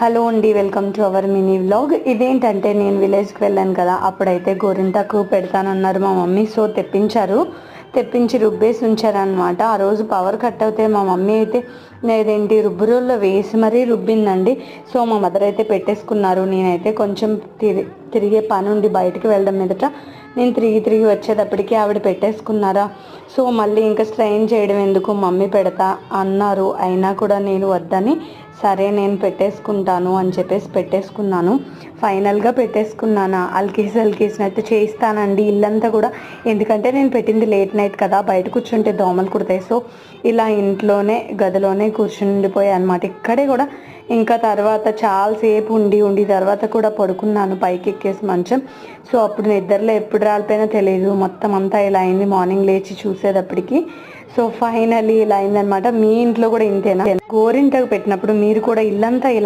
Hello అండి, welcome to our mini vlog. ఇదేంటంటే నేను విలేజ్కి వెళ్ళాను కదా, అప్పుడైతే గోరింటాకు పెడతానన్నారు మా మమ్మీ. సో తెప్పించి రుబ్బేసి ఉంచారనమాట. ఆ రోజు పవర్ కట్ అవుతే మా మమ్మీ అయితే లేదేంటి రుబ్బురోల్లో వేసి మరీ రుబ్బిందండి. సో మా మదర్ అయితే పెట్టేసుకున్నారు. నేనైతే కొంచెం తిరిగే పని ఉండి బయటికి వెళ్ళడం మీదట నేను తిరిగి వచ్చేటప్పటికి ఆవిడ పెట్టేసుకున్నారా. సో మళ్ళీ ఇంకా స్ట్రెయిన్ చేయడం ఎందుకు, మమ్మీ పెడతా అన్నారు. అయినా కూడా నేను వద్దని సరే నేను పెట్టేసుకుంటాను అని చెప్పేసి పెట్టేసుకున్నాను. ఫైనల్గా పెట్టేసుకున్నాను. అలికేసినట్టు చేయిస్తానండి ఇల్లంతా కూడా. ఎందుకంటే నేను పెట్టింది లేట్ నైట్ కదా, బయట కూర్చుంటే దోమలు కుడతాయి. సో ఇలా ఇంట్లోనే గదిలోనే కూర్చుండిపోయాయి అనమాట. ఇక్కడే కూడా ఇంకా తర్వాత చాలాసేపు ఉండి తర్వాత కూడా పడుకున్నాను పైకి ఎక్కేసి మంచం. సో అప్పుడు నిద్రలో ఎప్పుడు రాలిపోయినా తెలియదు. మొత్తం అంతా ఇలా అయింది మార్నింగ్ లేచి చూసేటప్పటికి. సో ఫైనల్లీ ఇలా అయిందనమాట. మీ ఇంట్లో కూడా ఇంతేనా? గోరింటాకు పెట్టినప్పుడు మీరు కూడా ఇల్లంతా ఇలా